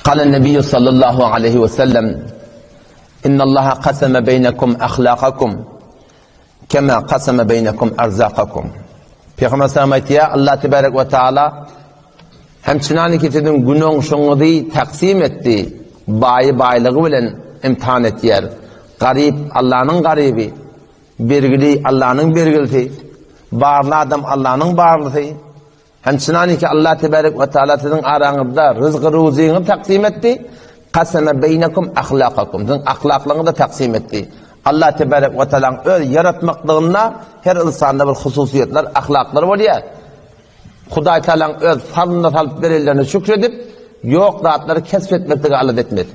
قال النبي صلى الله عليه وسلم إن الله قسم بينكم أخلاقكم كما قسم بينكم أرزاقكم. Peygamber sallallahu aleyhi ve sellem Allah tebarek ve taala hem çınaniki dedin günün şoňudy taksim etdi. Baylığı bilen imtihan etdiler. Garip Allah'ın garibi, bergili Allah'ın bergilisi, barlı adam Allah'ın barlısı. Hem çınaniki Allah tebarek ve taala sizin araňyzda rızgı ruziňi taksim etdi. Qasama beynekum ahlaqakum. Sizin ahlaklarını da taksim etdi. Allah tebarek ve taala öz yaratmaklygyna her insanda bir hususiyetler, ahlaklar var ya. Hudaý Taala öz farzyna salyp berenlerine şükredip, yok zatları kesfetmekde alet etmedi.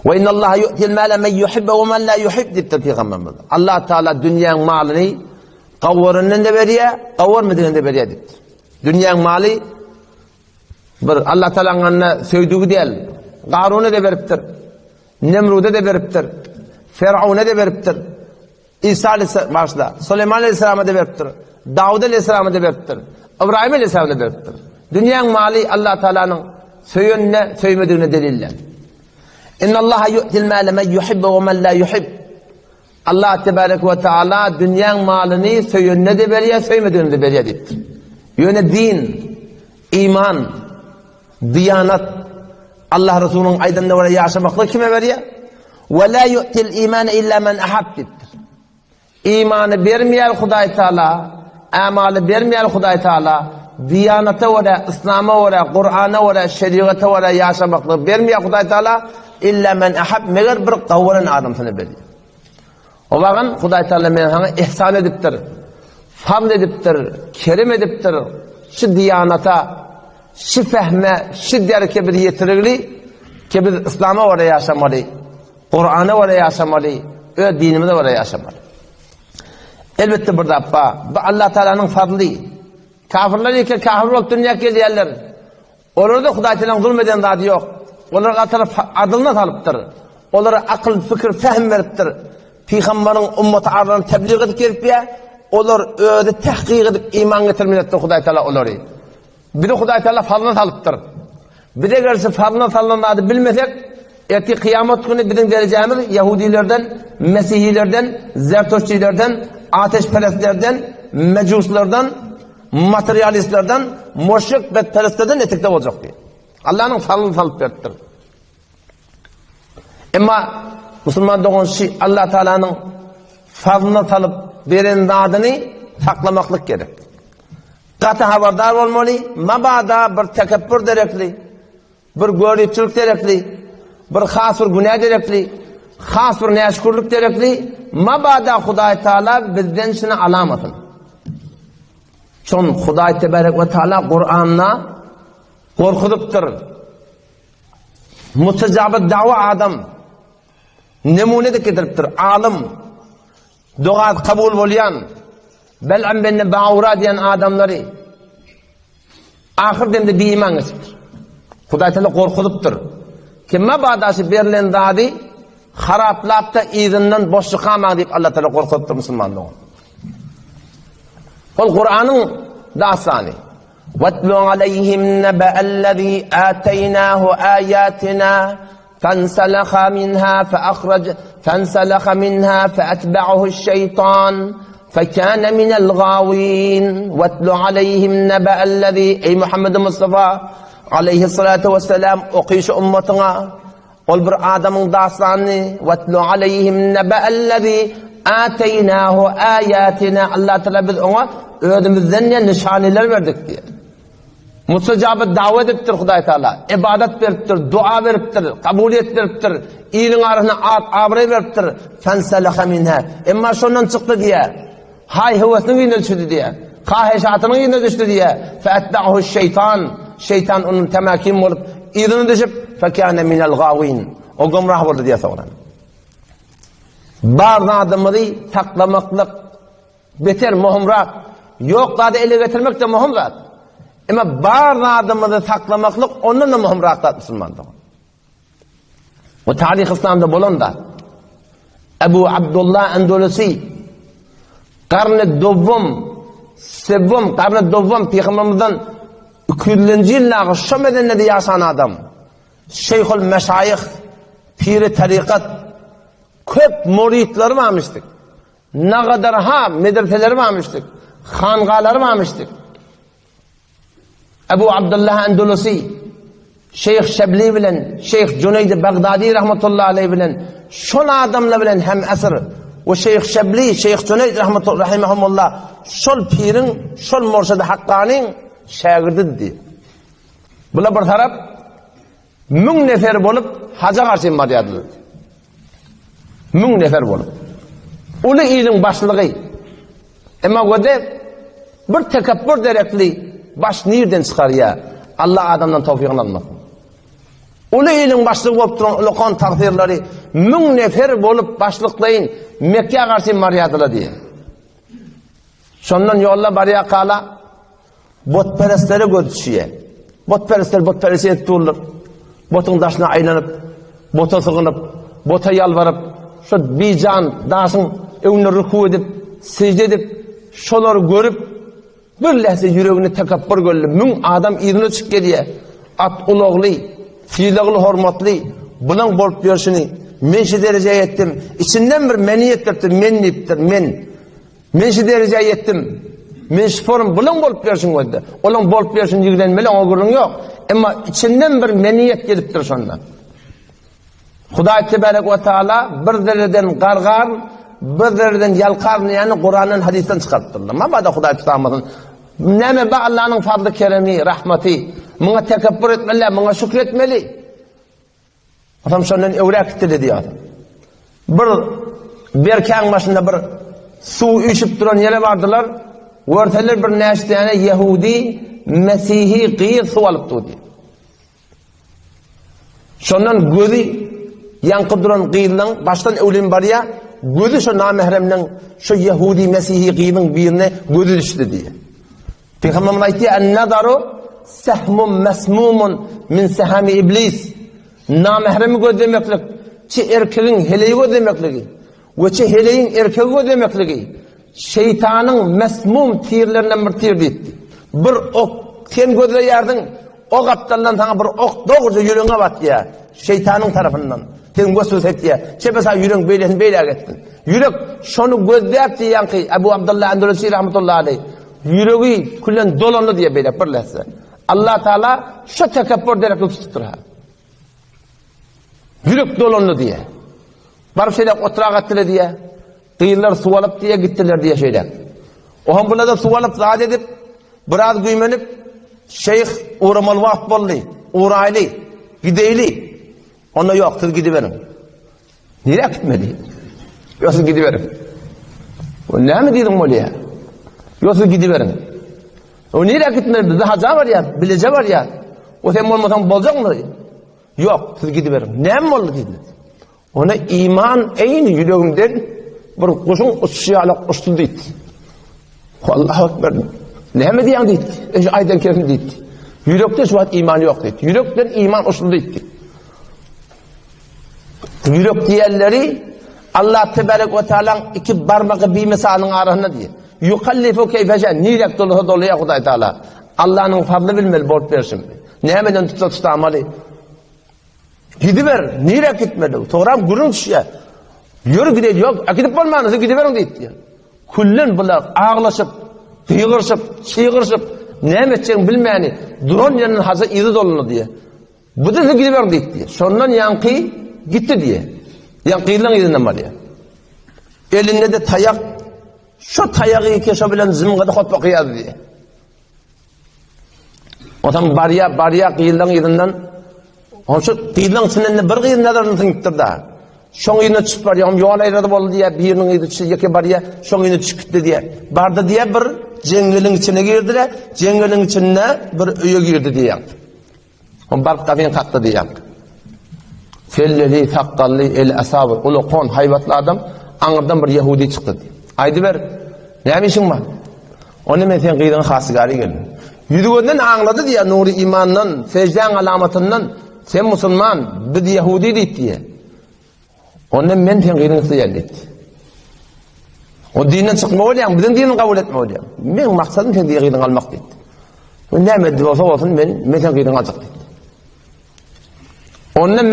Ve innallaha yu'til mala men yuhibbu ve men la yuhib dipti Peygamberimiz. Allah Taala dünýäň malyny gawrundan da berýär, gawrmadiňden de berýär dipti. Dünýäň maly bir Allah Taala'nın söýdügi diýel. Qaruna da beripdir. Nemrud'a da beripdir. Firavun'a da beripdir. İsa aleyhisselam başla. Süleyman aleyhisselam'a da beripdir. Davud aleyhisselam'a da beripdir. İbrahim aleyhisselam'a da beripdir. Dünýäň maly Allah Taala'nın söýünne, söýmediğine deliller. İnnallaha yu'til mala men yuhibbu ve men la yuhib. Allah tebarek ve taala dünýäň malyny söýünne de berýär, söýmediğine de berýär dipdir. Ýöne din, iman, diyanat Allah Resulü'nün aydınlığı ve yaşamakla kime veriyor? وَلَا يُؤْتِ الْاِيمَانَ اِلَّا مَنْ اَحَبْتِدْ. İmanı vermeyen Hudaý Taala, amalı vermeyen Hudaý Taala, diyanata ve İslam'a ve Kur'an'a ve şeriata ve yaşamakla vermeyen Hudaý Taala, اِلَّا مَنْ اَحَبْ meğer bir kavran adamsını veriyor. O vakın Hudaý Taala menhana ihsan ediptir, fadl ediptir, kerim ediptir, şu diyanata, şu fehme, şu derke bir yetirigli ki biz İslam'a oraya yaşamalı, Kur'an'a oraya yaşamalı, ö dinimize oraya yaşamalı. Elbette burada Allah Teala'nın fadlı. Kafirler ki kafir olup dünya gelýärler. Olarda Hudaý Teala'nın zulmeden zady yok. Olar atara adylna salypdyr. Olara akıl, fikir, fehm beripdir. Peýgamberiň ümmeti aralaryny tebliğ edip beripdir. Olar özi tahqiq edip iman getirmekde Hudaý Teala olary. Biri Hudaý Teala fazla salypdyr. Biri gerçi fazla sallanady bilmesek, eti kıyamet günü bizim geleceğimiz Yahudilerden, Mesihilerden, Zertoşçilerden, ateşperestlerden, Mecuslardan, materyalistlerden, müşrik ve perestlerden etikte olacak diye. Allah'ın fazla salyp beripdir. Ama Müslüman doğan şey Allah Teala'nın fazla salyp beren zadyny saklamaklyk gerek. Katı haberdar olmalı, mabada bir tekebbür derekli, bir görüçülük derekli, bir has bir günah derekli, has bir neşkurluk derekli, mabada Hudaý Taala bizden şunu alamasın. Çon Hudaý tebarek ve Taala Kur'an'na korkudypdyr. Mustajabet da'wa adam nemune de getiripdir, alim, dua kabul bolýan, Bel'am benne ba'ura diyen adamları ahir demde bir iman etipdir. Hudaý Taala korkudypdyr. Kime badaşı berilen zady haraplap da izinden boşluk kalmak deyip Allah Taala korkudypdyr musulmanlygy. Ol Kur'anyň dasany. وَاتْلُ عَلَيْهِمْ نَبَأَ الَّذِي آتَيْنَاهُ آيَاتِنَا فَانْسَلَخَ مِنْهَا فَأَتْبَعَهُ الشَّيْطَانُ فكان من الغاوين واتل عليهم نبأ الذي ey Muhammed Mustafa aleyhissalatu vesselam okuyuş ummatına ol bir adamın dastanı vatlu aleyhim neba'ellezî âteynâhu âyâtina Allah Teala biz ona özümüzden ne nişaneler verdik diye. Mustajabet davet ettir Hudaý Taala, ibadet beripdir, dua beripdir, kabuliyet beripdir, iyiliğin arasına abray beripdir. Fensalaha minha. Emma şondan çıktı diye. Hay hevesinin yine düştü diye. Kahişatının yine düştü diye. Fe'etba'ahu şeytan. Şeytan onun temakim olup idini düşüp fekâne minel gâvîn. O gumrah oldu diye sonra. Bazı adamları taklamaklık beter muhimrak. Yok da ele getirmek de muhimrak. Ama bazı adamları taklamaklık ondan da muhimrak Müslümanlar. O tarih İslam'da bulan da Ebu Abdullah Endülüsi qarni dovvum sebum qarni dovvum Peygamberimizden 200-nji ýyllagy şu medeniyetde ýaşan adam Şeyhül Meşayih, Piri Tarikat, köp muritleri varmıştık. Ne kadar medreseleri varmıştık. Hangaları varmıştık. Ebu Abdullah Endulusi, Şeyh Şebli bilen, Şeyh Cüneyd Bagdadi rahmetullahi aleyhi bilen, şol adamla bilen hem esir. O Şeyh Şebli, Şeyh Cüneyd rahimahumullah, şol pirin, şol murşid-i hakkani'nin şagirdidir. Bula bir taraf, 1000 nefer bolup haca karşı baryadılar. 1000 nefer bolup. Ulu ilin başlığı. Ama o da bir tekabbür derekli baş nereden çıkar ya? Allah adamdan tevfikini almak. Ulu ilin başlığı bolup duran ulukan takdirleri 1000 nefer bolup başlıklayın Mekke'ye karşı baryadılar diye. Sondan yolla barya kala botperestleri götüşüye. Botperestler ettiler. Botun daşına aylanıp, bota sığınıp, bota yalvarıp, şu bir can daşın önüne rükû edip, secde edip, şoları görüp, bir lehze yüreğini tekabbür gördü. 1000 adam irine çık geliye. At ulug'lu, fiilaglı hormatlı, bulan bolup görüşünü, men şu dereceye ettim. İçinden bir meniyet ettim, men şu dereceye ettim. Men şu form bulan bolup görüşün koydu. Olan bolup görüşün yüklenmeli, ona gurun yok. Ama içinden bir meniyet geliptir sonunda. Hudaý Tebarek ve Teala bir dereden gargar, bir dereden yalqarını yani Kur'an'ın hadisten çıkarttırlar. Ama da Hudaý tutamazın. Näme ba Allah'ın fadlı keremi, rahmeti. Muňa tekabbür etmeli, muňa şükretmeli. Adam şondan öwrek etdi diýär. Bir berkän başında bir suw içip duran yere bardylar. Görseler bir näşdäne Yahudi, Mesihi qıyır su alıp tuğdu. Şondan gözü yankı duran qıyırlan baştan öwlen bar ya, gözü şu namehremden şu Yahudi, Mesihi qıyırın birine gözü düştü diye. Peygamberimiz aytdı: "En-nazaru sahmun mesmumun min sahami iblis." Namehremi göz demeklik, çi erkeğin heleyi göz demeklik, ve çi heleyin erkeği göz demeklik. Şeytanın mesmum tirlerinden bir tir ditti. Bir ok, sen gözle yardın, ok aptaldan sana bir ok doğruca yüreğine bat ya, şeytanın tarafından. Sen göz etti ya, çepesa yüreğin beyle gittin. Yürek, şonu gözleyip diyen ki, Ebu Abdullah Endulusi rahmetullahi aleyh, yüreği küllen dolanlı diye beyle birleşse. Allah Teala şu tekabbür derek tutur ha. Yürek dolanlı diye. Barıp şeyler oturağa gittiler diye, kıyırlar su alıp diye gittiler diye şeyler. O ham burada su alıp zat edip, biraz güymenip, şeyh uğramalı vakt bollu, uğraylı, gideyli. Ona yok, siz gidiverin. Nereye gitmedi? Yok, siz gidiverin. O ne mi dedim oluya? Yok, siz gidiverin. O nereye gitmedi? Bizde haca var ya, bilece var ya. O sen olmadan bolacak mı? Yok, siz gidiverin. Ne mi oldu dedi? Ona iman eyni yüreğimden bir kuşun uçuşuyla uçtu dedi. Allahu Ekber. Ne mi diyen dedi? Aydan kerim dedi. Yürekte şu an iman yok dedi. Yürekten iman uçtu dedi. Yürek diyenleri Allah Tebarek ve Teala'nın iki barmağı bir misalının arasında diye. Yukallifu keyfece nirek dolu ya Hudaý Teala. Allah'ın fadlı bilmeli bort versin. Nehmeden tutamalı. Gidiver, nirek gitmedi. Toğram gurun düşüyor. Yürü gidiyor, yok. Gidip olmanızı gidiverin dedi. Kullen bunlar ağlaşıp, çığırışıp, ne edeceğini bilmeyeni, duran yerinin hazır iri dolunu diye. Bu da gidiverin dedi. Sondan yankı gitti diye. Yankıyla izinden var ya. Elinde de tayak, şu tayağı keşebilen zımgada hot bakıyadı diye. O zaman barya kıyılan izinden, şu kıyılan içinden bir kıyılan nadarını tınıktır da. Şoň ýene çyp bar ýa, ýol aýrady boldy diýe, biriniň ýygy ýeke bar ýa, şoň ýene çykdy diýe. Bardy diýe bir jeňgeliň içine girdiler, jeňgeliň içine bir öýe girdi diýe. On bark tabiň kakdy diýe. Felleli taqalli el asab, ulaqon hayvatly adam, aňyrdan bir Yahudi çykdy. Aýdy ber, näme işiň bar? Onu men sen gyýdyň hasygary geldi. Ýüzünden aňlady diýe nuri imandan, secden alamatyndan, sen musulman, biz Yahudi diýdi. Ondan men sen gyýdyňy ýeldi. O dinden çykma bolýan, biziň dinini kabul etme bolýan. Men maksadym sen gyýdyň almak diýdi. O näme bolsa bolsun men sen gyýdyň alyk diýdi. Onun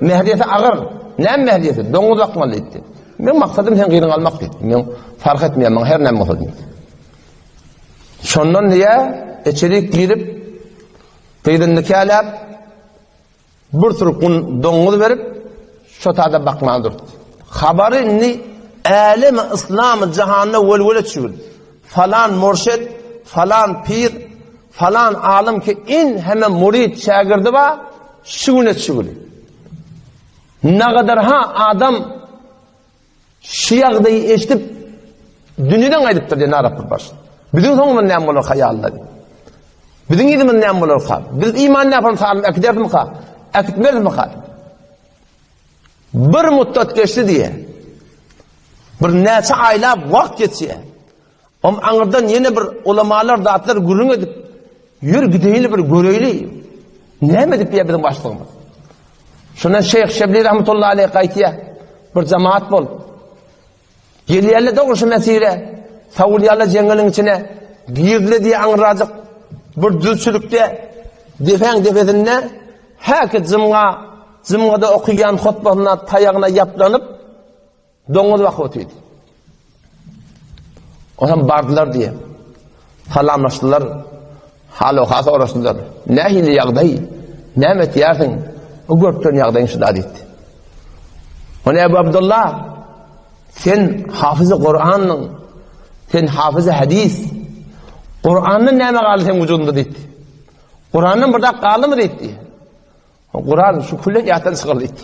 mehriyeti ağır. Ne mehriyeti? Doңuz bakmalı etti. Men maksadım sen kıyın almak dedi. Men fark etmeyem, men her ne maksadım. Şondan diye içerik girip kıyını kâlap bir tür doңuz verip şotada bakmalı durdu. Habarı ni alem İslam cihanına velvele çığır. Falan murşid, falan pir, falan alim ki in hemen murid şagirdi va şugune çığır. Ne kadar adam şiyagdayı eşitip dünyadan aydıptır diye narapır başın. Bizim sonumuz ne olur hayallar. Bizim yedimiz ne olur ha. Biz iman ne yapalım sağlam akider mi ha? Akitmez mi ha? Bir müddet geçti diye. Bir neçe aylar vakt geçiyor. Anırdan yine bir ulamalar dağıtlar gürün edip yürü gideyle bir göreyli. Ne mi edip ya bizim başlığımız? Şundan Şeyh Şebli rahmetullahi aleyh kaytiye bir cemaat bol. Geliyerle de oluşu mesire. Savuliyarla cengelin içine girdi diye anıracak bir düzçülükte defedinne herkes zımgada okuyan hutbasına tayağına yaplanıp doңuz vakı ötüydü. O zaman bardılar diye salamlaştılar, hal-o hasa orasındalar. Ne hili yağdayı, ne metiyasın, o görptön yağdayın şuda deydi. Ona Ebu Abdullah, sen hafızı Kur'an'ın, sen hafızı hadis, Kur'an'ın neyme kaldı sen vücudunda deydi. Kur'an'ın burada kaldı mı deydi. Kur'an şu kullen yahtan sıkıldı deydi.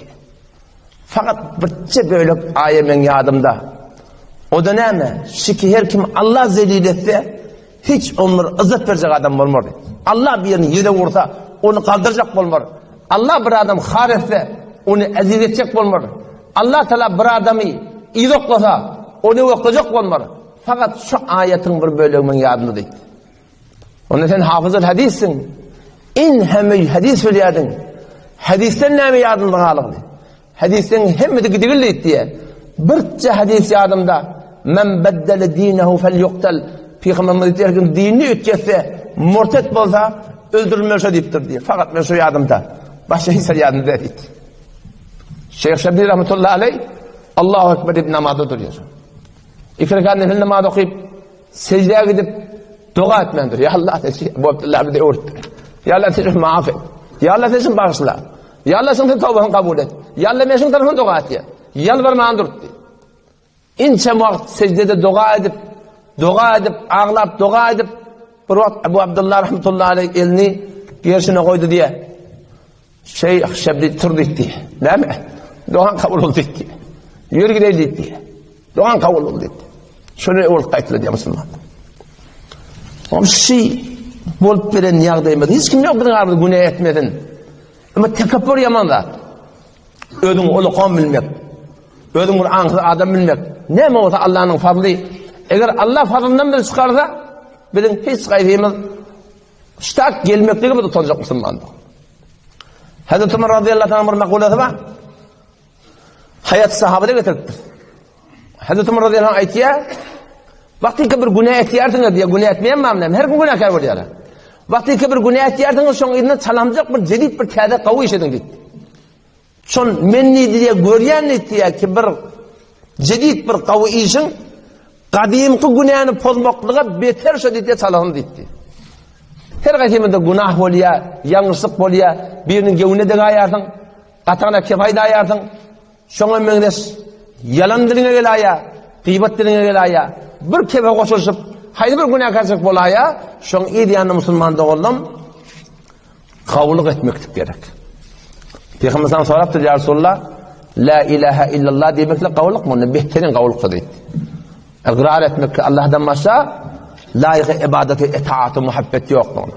Fakat bütçe böyle ayemen yadımda. O da neyme? Şiki her kim Allah zelil etse hiç onları izzet verecek adam olmaz. Allah bir yerini yere vursa onu kaldıracak olmaz. Allah bir adam har etse onu aziz edecek olmaz. Allah Teala bir adamı izoklasa onu okutacak olmaz. Fakat şu ayetin bir bölümünün yadında değil. Onun sen hafızıl hadissin. İn hem hadis söyleyedin. Hadisten neyme yadında kalıqdı? Hadisten hem de gidigildi diye. Birçe hadis yadımda men beddele dinehu fel yuktel. Peygamberimiz diyor ki dinini ütkese murtet bolsa öldürülmüşe deyiptir diye. Fakat ben şu yadımda başka hisar yadımda değil. Şeyh Şebli rahmetullahi aleyh Allahu Ekber deyip namazda duruyor. İki rekat nefil namazda okuyup secdeye gidip dua etmendir. Ya Allah bu Abdullah bir de öğretti. Ya Allah seni maaf et. Ya Allah seni bağışla. Ya Allah seni tövbeni kabul et. Ya Allah meşin tarafına dua et ya. Yalvarmağın durdu. İnce vakit secdede dua edip ağlap dua edip bir vakit Ebu Abdullah rahmetullahi aleyh elini gerisine koydu diye Şeyh Şebli turdu diye. Değil mi? Duan kabul oldu diye. Yürü gidelim diye. Duan kabul oldu diye. Şöyle ol kayıtlı diye Müslüman. O şey bolup veren yağdaymadı. Hiç kim yok bunun ağrıda günah etmedin. Ama tekabbür yaman da. Ödün ulukan bilmek. Ödün Kur'an'ı adam bilmek. Ne mi olsa Allah'ın fadlı. Eğer Allah fadlından biri çıkarsa bilin hiç gayfimiz ştak gelmekliği bu da tutacak Müslümandı. Hazreti Ömer radıyallahu anh bir makulesi var. Hayat sahabede getirdi. Hazreti Ömer radıyallahu anh aytiye vakti ki bir günah ettiyarsınız diye günah etmeyen mi amnem? Her gün günahkar var diyorlar. Vakti ki bir günah ettiyarsınız son idine çalamcak bir cedid bir kâde kavu işedin dedi. Son menni diye göryen diye ki bir cedid bir kavu işin kadimki günahını pozmaklığa beter şöyle diye çalahın dedi. Her kaysiminde günah oluyor, yanlışlık oluyor, birinin gevine de ayarsın, katağına kefayda ayarsın, şuna mendes, yalan diline gel aya, gıybet diline gel aya, bir kefe koşuşup, haydi bir günah karşılık bol aya, şuna iyi diyanlı Müslüman da oldum, kavuluk etmektik gerek. Peygamber sana soraktır ya Resulullah, la ilahe illallah demekle kavuluk mu? Onu behterin kavuluk dedi. İkrar etmek Allah'tan başka, layık ibadeti, itaatı, muhabbeti yok mu?